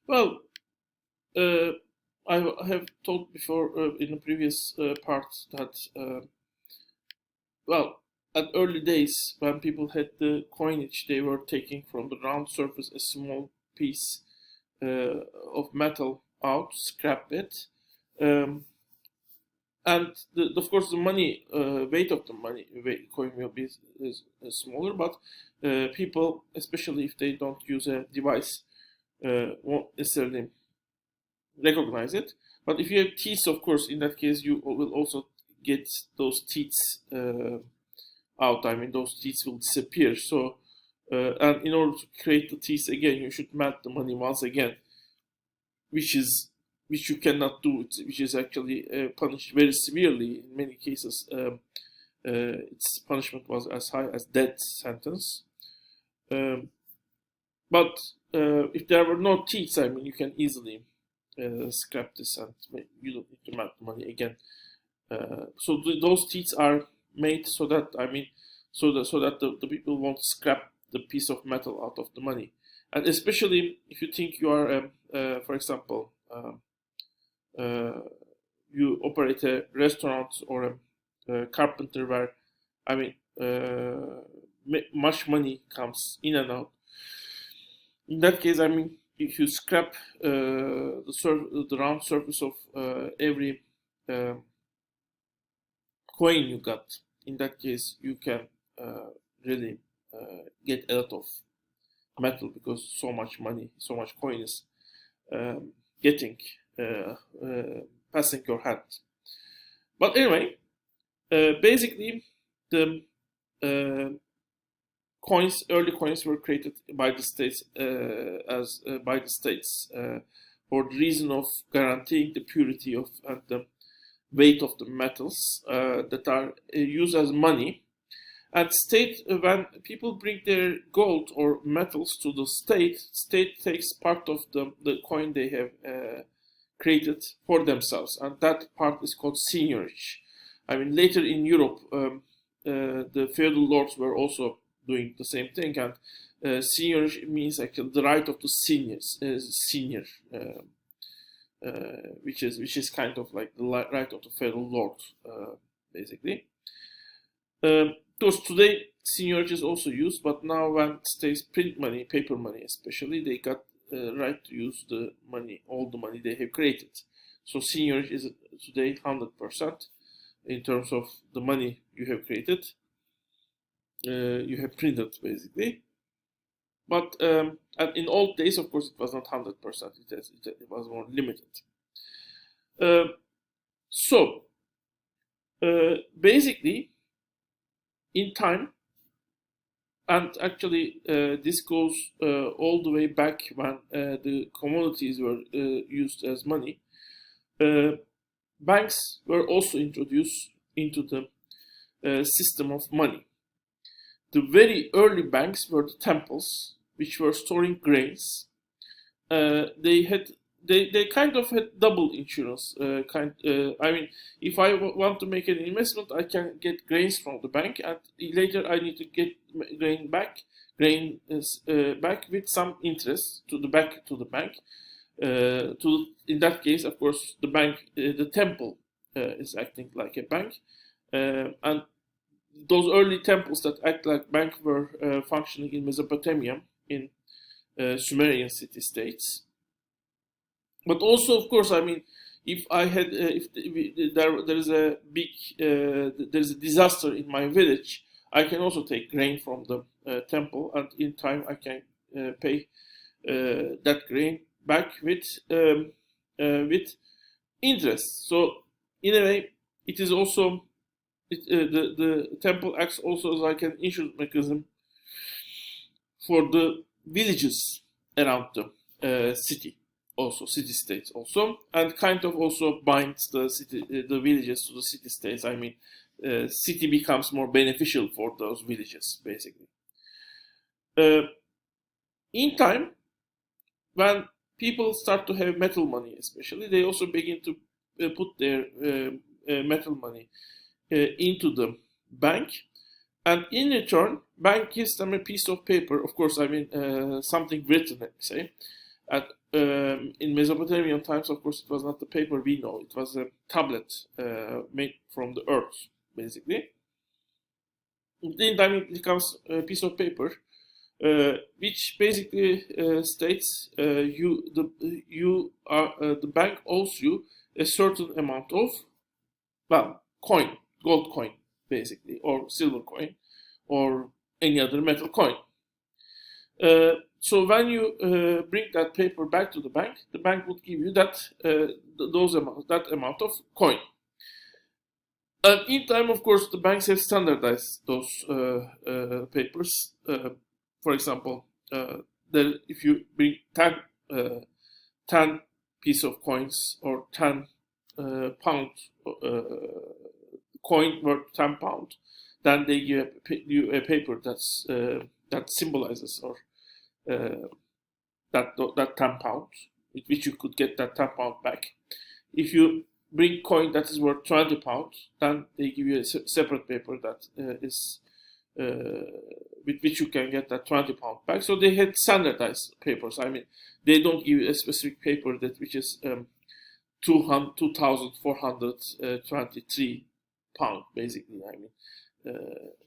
Well, uh, I have told before in the previous part that well, at early days when people had the coinage, they were taking from the round surface a small piece of metal out, scrap it, um, and of course the money weight of the coin will be smaller, but people, especially if they don't use a device, won't necessarily recognize it. But if you have teeth, of course, in that case you will also get those teeth out. I mean, those teeth will disappear. So, and in order to create the teeth again, you should melt the money once again, which is which you cannot do, which is actually punished very severely in many cases. Its punishment was as high as death sentence. Um, but if there were no teeth, I mean, you can easily scrap this and you don't need to melt the money again. So those teeth are made so that I mean, so that the people won't scrap the piece of metal out of the money, and especially if you think you are, for example, uh, you operate a restaurant or a carpenter where, I mean, much money comes in and out. In that case, I mean, if you scrap the round surface of every uh, coin you got, in that case, you can really get a lot of metal because so much money, so much coin is um, getting passing your hand. But anyway, basically, the uh, early coins were created by the states as by the states for the reason of guaranteeing the purity of and the weight of the metals that are used as money. And state, when people bring their gold or metals to the state takes part of the coin they have created for themselves, and that part is called seigniorage. I mean, later in Europe, the feudal lords were also doing the same thing, and seigniorage means actually the right of the senior, which is kind of like the right of the feudal lord, basically. Because today seniorage is also used, but now when states print money, paper money especially, they got right to use the money, all the money they have created. So seniorage is today 100% in terms of the money you have created, you have printed basically. But and in old days, of course, it was not 100%. It was more limited. Uh, so basically, in time, and actually this goes all the way back when the commodities were used as money. Banks were also introduced into the system of money. The very early banks were the temples, which were storing grains. They kind of had double insurance. I mean, if I want to make an investment, I can get grains from the bank, and later I need to get grain is back with some interest to the bank. To In that case, of course, the temple is acting like a bank, and those early temples that act like bank were functioning in Mesopotamia, in Sumerian city states. But also, of course, I mean, if I had, if there is a big, there is a disaster in my village, I can also take grain from the temple, and in time I can pay that grain back with interest. So in a way, it is also the temple acts also as like an insurance mechanism for the villages around the city, also city states also, and kind of also binds the villages to the city states. I mean, city becomes more beneficial for those villages basically. uh, in time, when people start to have metal money especially, they also begin to put their metal money into the bank, and in return bank gives them a piece of paper, of course, I mean, something written, let me say, And in Mesopotamian times, of course, it was not the paper we know. It was a tablet made from the earth, basically. In the time, it becomes a piece of paper, which basically states the bank owes you a certain amount of, well, coin, gold coin, basically, or silver coin, or any other metal coin. So when you bring that paper back to the bank would give you that that amount of coin. And in time, of course, the banks have standardized those papers. For example, if you bring 10 piece of coins or 10 pound coin worth 10 pound, then they give you a paper that symbolizes or that 10 pound, with which you could get that 10 pound back. If you bring coin that is worth 20 pounds, then they give you a separate paper that is with which you can get that 20 pound back. So they had standardized papers. I mean, they don't give you a specific paper which is 2,423 pound, basically. I mean,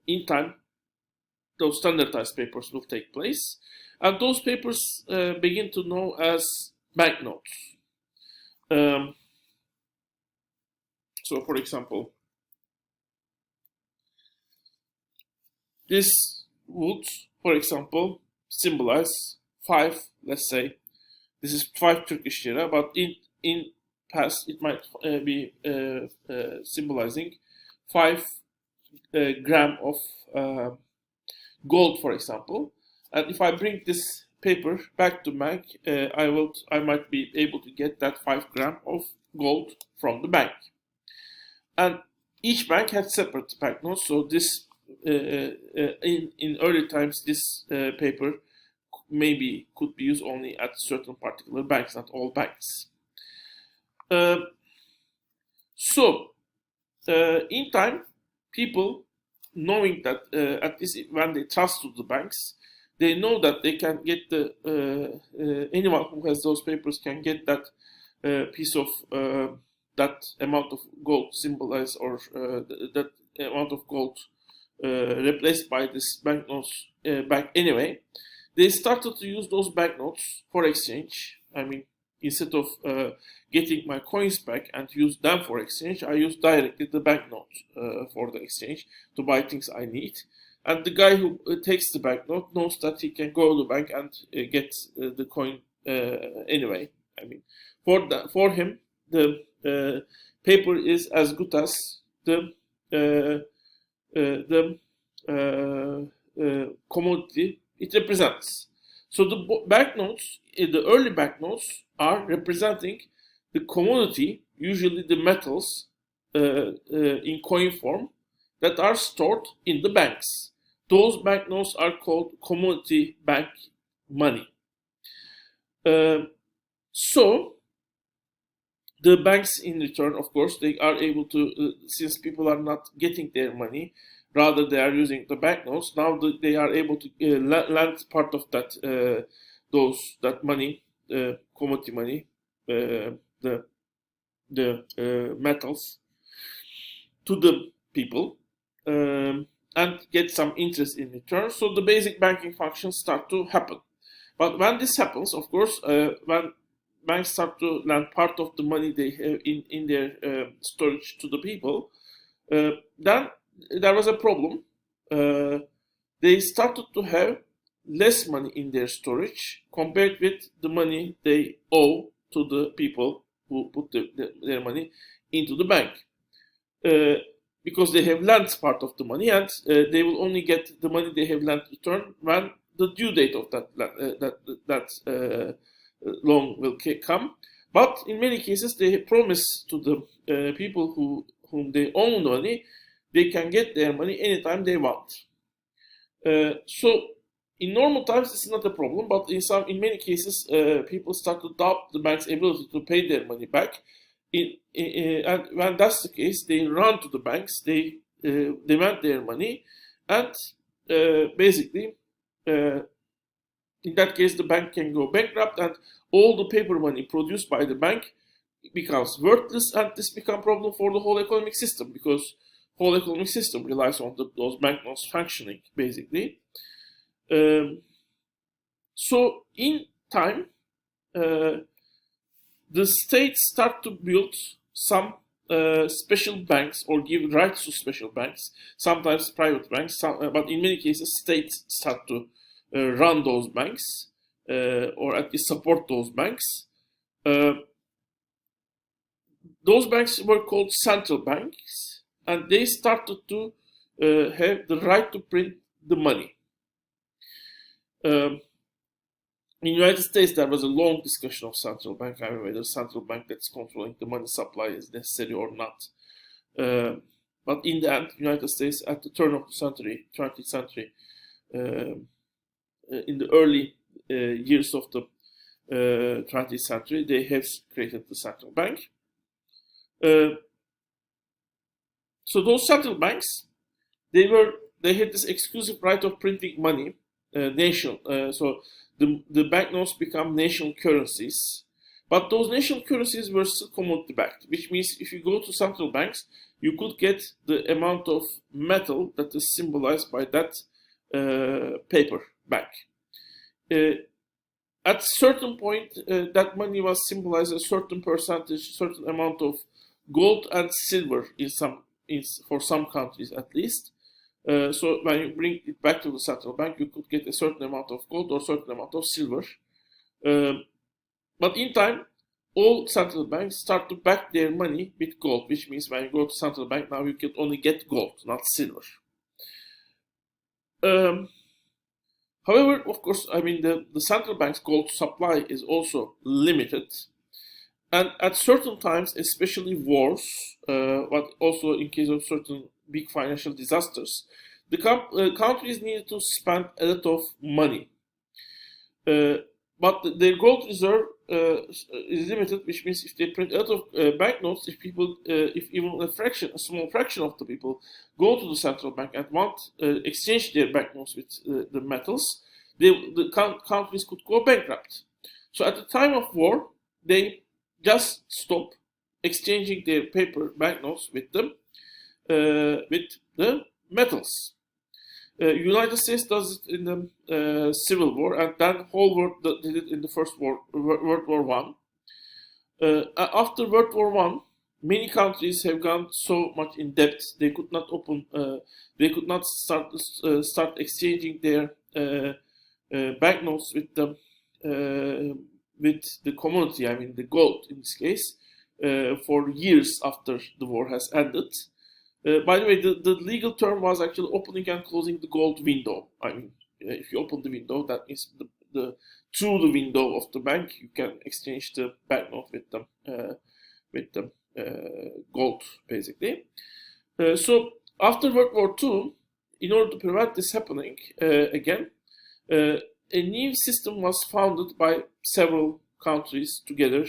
in time, those standardized papers will take place, and those papers begin to know as banknotes. So, for example, this would, for example, symbolize 5. Let's say this is 5 Turkish lira, but in past it might be symbolizing 5 gram of gold, for example. And if I bring this paper back to bank, I might be able to get that 5 gram of gold from the bank. And each bank had separate banknotes, so this in early times this paper could be used only at certain particular banks, not all banks. In time, people, knowing that at least when they trust to the banks, they know that they can get anyone who has those papers can get that piece of that amount of gold symbolized, or that amount of gold replaced by this banknotes back anyway. They started to use those banknotes for exchange. I mean, instead of getting my coins back and use them for exchange, I use directly the banknote for the exchange to buy things I need. And the guy who takes the banknote knows that he can go to the bank and get the coin anyway. I mean, for him, the paper is as good as the commodity it represents. So the banknotes, the early banknotes, are representing the commodity, usually the metals in coin form, that are stored in the banks. Those banknotes are called commodity bank money. So the banks, in return, of course, they are able to, since people are not getting their money, rather they are using the banknotes. Now they are able to lend part of that that money, commodity money, the metals, to the people, and get some interest in return. So the basic banking functions start to happen. But when this happens, of course, when banks start to lend part of the money they have in their storage to the people, then there was a problem. They started to have less money in their storage compared with the money they owe to the people who put their money into the bank. Because they have lent part of the money, and they will only get the money they have lent returned when the due date of that loan will come. But in many cases, they promise to the people whom they owe the money, they can get their money anytime they want. So in normal times, this is not a problem, but in many cases, people start to doubt the bank's ability to pay their money back. And when that's the case, they run to the banks, they demand their money, and basically In that case, the bank can go bankrupt, and all the paper money produced by the bank becomes worthless, and this becomes a problem for the whole economic system, because whole economic system relies on those banknotes functioning, basically. So in time, the states start to build some special banks, or give rights to special banks, sometimes private banks, but in many cases states start to run those banks, or at least support those banks. Those banks were called central banks, and they started to have the right to print the money. In the United States, there was a long discussion of central bank, I mean, whether central bank that's controlling the money supply is necessary or not. But in the end, United States, at the turn of the century, 20th century, in the early years of the 20th century, they have created the central bank. So those central banks, they had this exclusive right of printing money, so the banknotes become national currencies, but those national currencies were still commodity backed, which means if you go to central banks, you could get the amount of metal that is symbolized by that paper back. At a certain point, that money was symbolized a certain percentage, certain amount of gold and silver for some countries at least. So when you bring it back to the central bank, you could get a certain amount of gold or certain amount of silver. But in time, all central banks start to back their money with gold, which means when you go to central bank, now you can only get gold, not silver. However, of course, I mean, the central bank's gold supply is also limited. And at certain times, especially wars, but also in case of certain big financial disasters, the countries needed to spend a lot of money. But their gold reserve is limited, which means if they print a lot of banknotes, if even a small fraction of the people go to the central bank and want exchange their banknotes with the metals, the countries could go bankrupt. So at the time of war, they just stop exchanging their paper banknotes with them, with the metals. United States does it in the Civil War, and then whole world did it in the World War One. After World War One, many countries have gone so much in debt they could not start exchanging their banknotes with the commodity, I mean the gold in this case, for years after the war has ended. By the way, the legal term was actually opening and closing the gold window. I mean, if you open the window, that means through the window of the bank, you can exchange the banknote with the gold, basically. So after World War II, in order to prevent this happening again, a new system was founded by several countries together.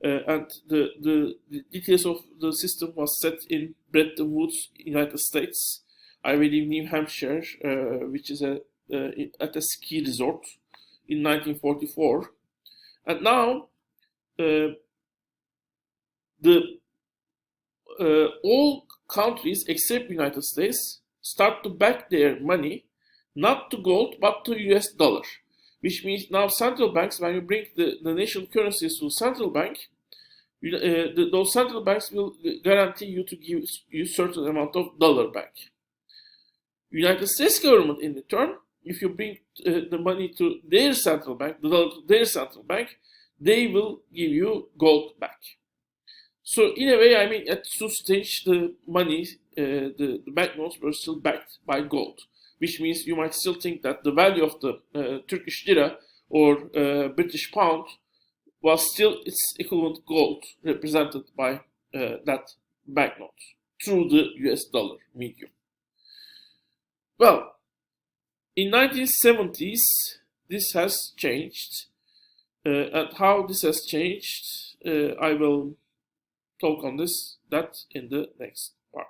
And the details of the system was set in Bretton Woods, United States, I believe New Hampshire, which is at a ski resort in 1944. And now all countries except United States start to back their money not to gold but to US dollar. Which means now central banks, when you bring the national currencies to central bank, those central banks will guarantee you to give you certain amount of dollar back. United States government, in return, if you bring the money to their central bank, the dollar to their central bank, they will give you gold back. So in a way, I mean, at two stage, the money, the banknotes were still backed by gold, which means you might still think that the value of the Turkish lira or British pound was still its equivalent gold represented by that banknote through the US dollar medium. Well, in 1970s, this has changed. And how this has changed, I will talk on that in the next part.